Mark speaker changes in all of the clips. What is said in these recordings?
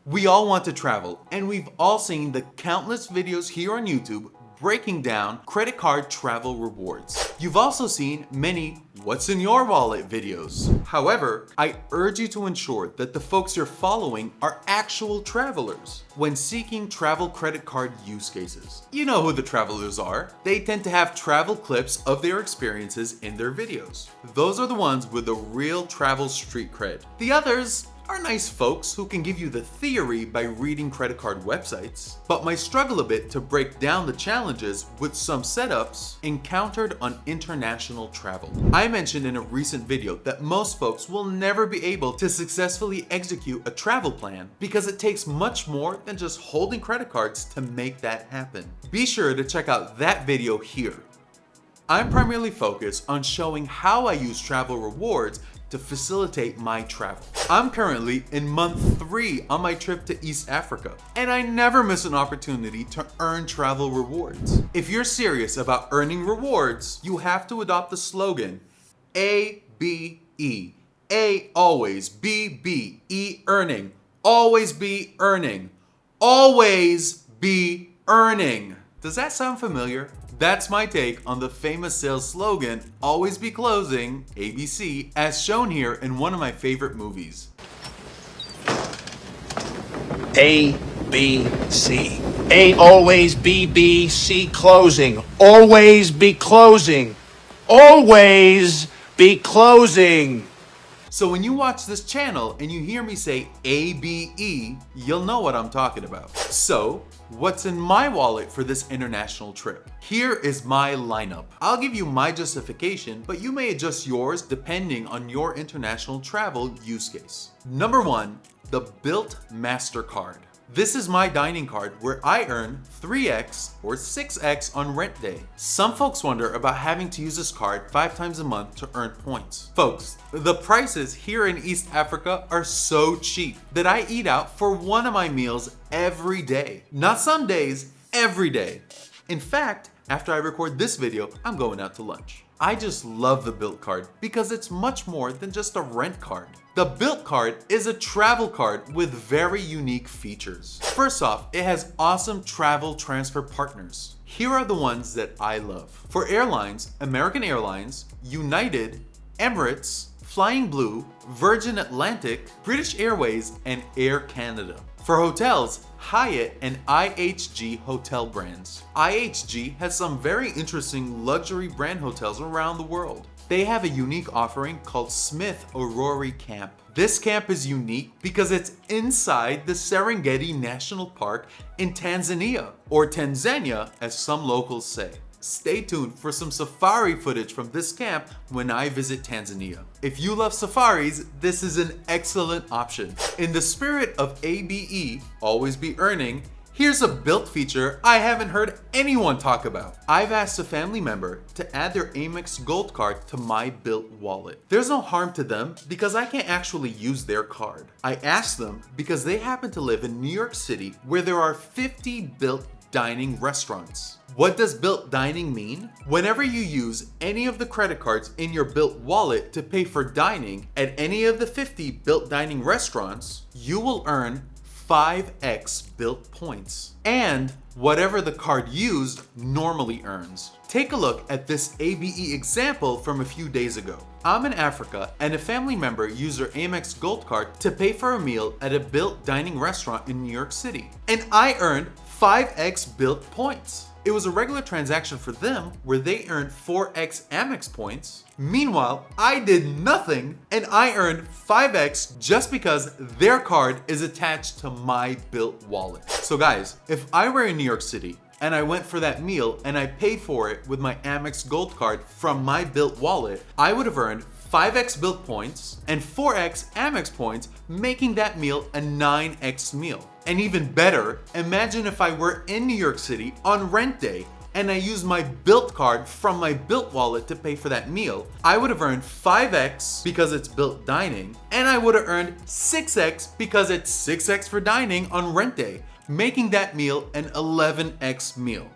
Speaker 1: We all want to travel, and we've all seen the countless videos here on YouTube breaking down credit card travel rewards. You've also seen many "What's in your wallet" videos. However, I urge you to ensure that the folks you're following are actual travelers when seeking travel credit card use cases. You know who the travelers are. They tend to have travel clips of their experiences in their videos. Those are the ones with the real travel street cred. The others are nice folks who can give you the theory by reading credit card websites, but might struggle a bit to break down the challenges with some setups encountered on international travel. I mentioned in a recent video that most folks will never be able to successfully execute a travel plan because it takes much more than just holding credit cards to make that happen. Be sure to check out that video here. I'm primarily focused on showing how I use travel rewards to facilitate my travel. I'm currently in month 3 on my trip to East Africa, and I never miss an opportunity to earn travel rewards. If you're serious about earning rewards, you have to adopt the slogan ABE. A always, B E earning, always be earning, always be earning. Does that sound familiar? That's my take on the famous sales slogan, always be closing, ABC, as shown here in one of my favorite movies.
Speaker 2: A, B, C. A always be B, C closing. Always be closing. Always be closing.
Speaker 1: So when you watch this channel and you hear me say ABE, you'll know what I'm talking about. So, what's in my wallet for this international trip? Here is my lineup. I'll give you my justification, but you may adjust yours depending on your international travel use case. Number 1, the Bilt MasterCard. This is my dining card where I earn 3x or 6x on rent day. Some folks wonder about having to use this card 5 times a month to earn points. Folks, the prices here in East Africa are so cheap that I eat out for one of my meals every day. Not some days, every day. In fact, after I record this video, I'm going out to lunch. I just love the Bilt card because it's much more than just a rent card. The Bilt card is a travel card with very unique features. First off, it has awesome travel transfer partners. Here are the ones that I love. For airlines, American Airlines, United, Emirates, Flying Blue, Virgin Atlantic, British Airways, and Air Canada. For hotels, Hyatt and IHG hotel brands. IHG has some very interesting luxury brand hotels around the world. They have a unique offering called Smith Orori Camp. This camp is unique because it's inside the Serengeti National Park in Tanzania, or Tanzania as some locals say. Stay tuned for some safari footage from this camp when I visit Tanzania. If you love safaris, this is an excellent option. In the spirit of ABE, always be earning, here's a Bilt feature I haven't heard anyone talk about. I've asked a family member to add their Amex Gold card to my Bilt wallet. There's no harm to them because I can't actually use their card. I asked them because they happen to live in New York City where there are 50 Bilt dining restaurants. What does Bilt dining mean? Whenever you use any of the credit cards in your Bilt wallet to pay for dining at any of the 50 Bilt dining restaurants, you will earn 5x Bilt points and whatever the card used normally earns. Take a look at this ABE example from a few days ago. I'm in Africa and a family member used their Amex Gold card to pay for a meal at a Bilt dining restaurant in New York City, and I earned 5x Bilt points. It was a regular transaction for them where they earned 4x Amex points. Meanwhile, I did nothing and I earned 5x just because their card is attached to my Bilt wallet. So guys, if I were in New York City and I went for that meal and I paid for it with my Amex Gold card from my Bilt wallet, I would have earned 5x Bilt points and 4x Amex points, making that meal a 9x meal. And even better, imagine if I were in New York City on rent day and I used my Bilt card from my Bilt wallet to pay for that meal. I would have earned 5x because it's Bilt dining, and I would have earned 6x because it's 6x for dining on rent day, making that meal an 11x meal.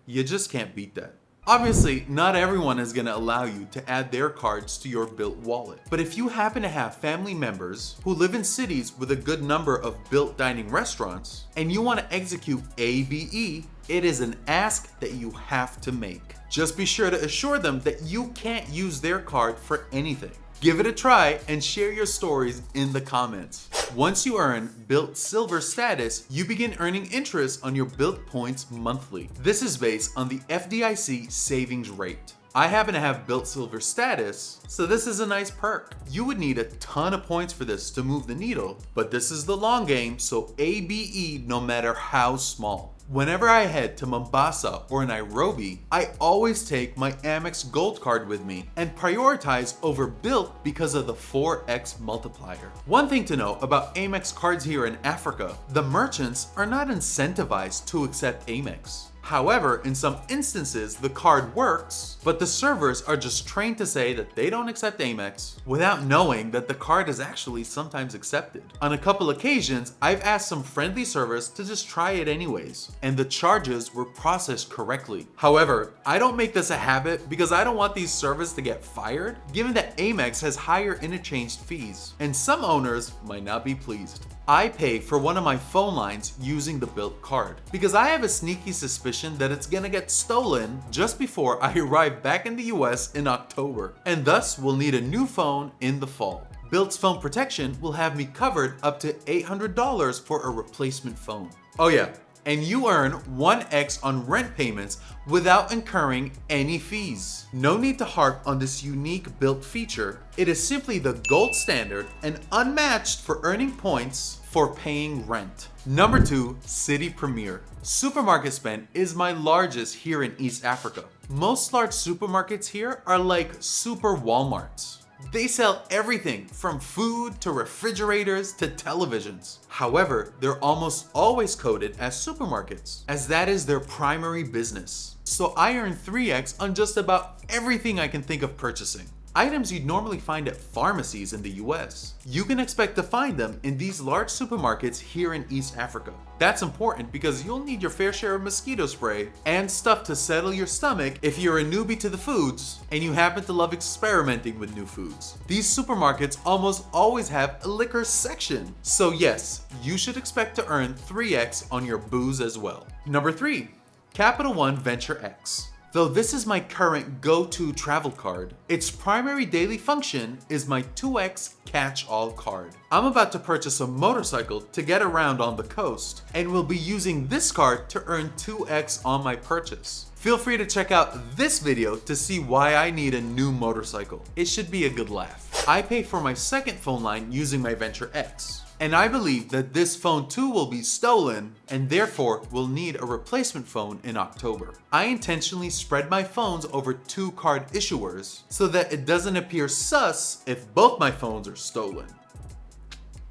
Speaker 1: You just can't beat that. Obviously, not everyone is going to allow you to add their cards to your Bilt wallet. But if you happen to have family members who live in cities with a good number of Bilt dining restaurants and you want to execute ABE, it is an ask that you have to make. Just be sure to assure them that you can't use their card for anything. Give it a try and share your stories in the comments. Once you earn Bilt Silver status, you begin earning interest on your Bilt points monthly. This is based on the FDIC savings rate. I happen to have Bilt Silver status, so this is a nice perk. You would need a ton of points for this to move the needle, but this is the long game, so ABE no matter how small. Whenever I head to Mombasa or Nairobi, I always take my Amex Gold card with me and prioritize over Bilt because of the 4x multiplier. One thing to know about Amex cards here in Africa, the merchants are not incentivized to accept Amex. However, in some instances, the card works, but the servers are just trained to say that they don't accept Amex without knowing that the card is actually sometimes accepted. On a couple occasions, I've asked some friendly servers to just try it anyways, and the charges were processed correctly. However, I don't make this a habit because I don't want these servers to get fired, given that Amex has higher interchange fees, and some owners might not be pleased. I pay for one of my phone lines using the Bilt card because I have a sneaky suspicion that it's gonna get stolen just before I arrive back in the US in October, and thus will need a new phone in the fall. Bilt's phone protection will have me covered up to $800 for a replacement phone. Oh yeah, and you earn 1x on rent payments without incurring any fees. No need to harp on this unique Bilt feature. It is simply the gold standard and unmatched for earning points for paying rent. Number 2, City Premier. Supermarket spend is my largest here in East Africa. Most large supermarkets here are like super Walmarts. They sell everything from food to refrigerators to televisions. However, they're almost always coded as supermarkets, as that is their primary business. So I earn 3x on just about everything I can think of purchasing. Items you'd normally find at pharmacies in the US, you can expect to find them in these large supermarkets here in East Africa. That's important because you'll need your fair share of mosquito spray and stuff to settle your stomach if you're a newbie to the foods and you happen to love experimenting with new foods. These supermarkets almost always have a liquor section. So yes, you should expect to earn 3x on your booze as well. Number 3, Capital One Venture X. Though this is my current go-to travel card, its primary daily function is my 2x catch-all card. I'm about to purchase a motorcycle to get around on the coast and will be using this card to earn 2x on my purchase. Feel free to check out this video to see why I need a new motorcycle. It should be a good laugh. I pay for my second phone line using my Venture X. And I believe that this phone too will be stolen and therefore will need a replacement phone in October. I intentionally spread my phones over 2 card issuers so that it doesn't appear sus if both my phones are stolen.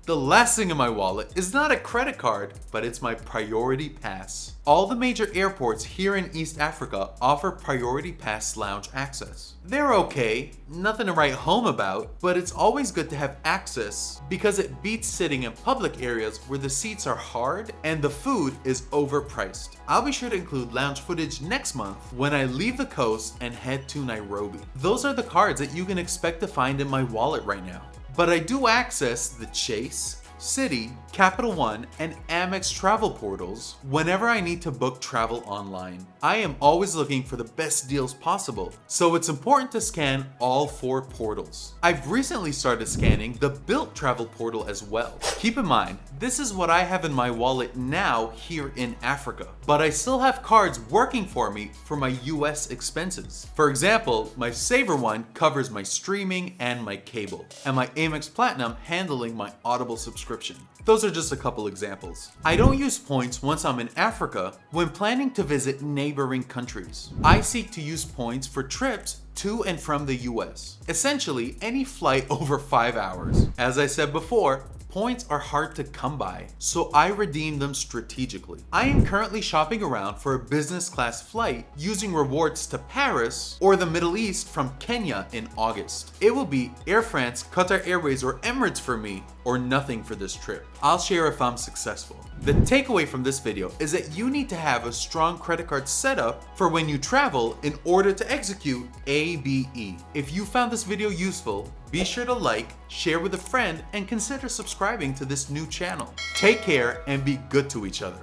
Speaker 1: The last thing in my wallet is not a credit card, but it's my Priority Pass. All the major airports here in East Africa offer Priority Pass lounge access. They're okay, nothing to write home about, but it's always good to have access because it beats sitting in public areas where the seats are hard and the food is overpriced. I'll be sure to include lounge footage next month when I leave the coast and head to Nairobi. Those are the cards that you can expect to find in my wallet right now. But I do access the Chase, Citi, Capital One, and Amex travel portals whenever I need to book travel online. I am always looking for the best deals possible, so it's important to scan all 4 portals. I've recently started scanning the Bilt travel portal as well. Keep in mind, this is what I have in my wallet now here in Africa, but I still have cards working for me for my US expenses. For example, my Saver one covers my streaming and my cable, and my Amex Platinum handling my Audible subscription. Those are just a couple examples. I don't use points once I'm in Africa when planning to visit neighboring countries. I seek to use points for trips to and from the US. Essentially, any flight over 5 hours. As I said before, points are hard to come by, so I redeem them strategically. I am currently shopping around for a business class flight using rewards to Paris or the Middle East from Kenya in August. It will be Air France, Qatar Airways, or Emirates for me, or nothing for this trip. I'll share if I'm successful. The takeaway from this video is that you need to have a strong credit card setup for when you travel in order to execute ABE. If you found this video useful, be sure to like, share with a friend, and consider subscribing to this new channel. Take care and be good to each other.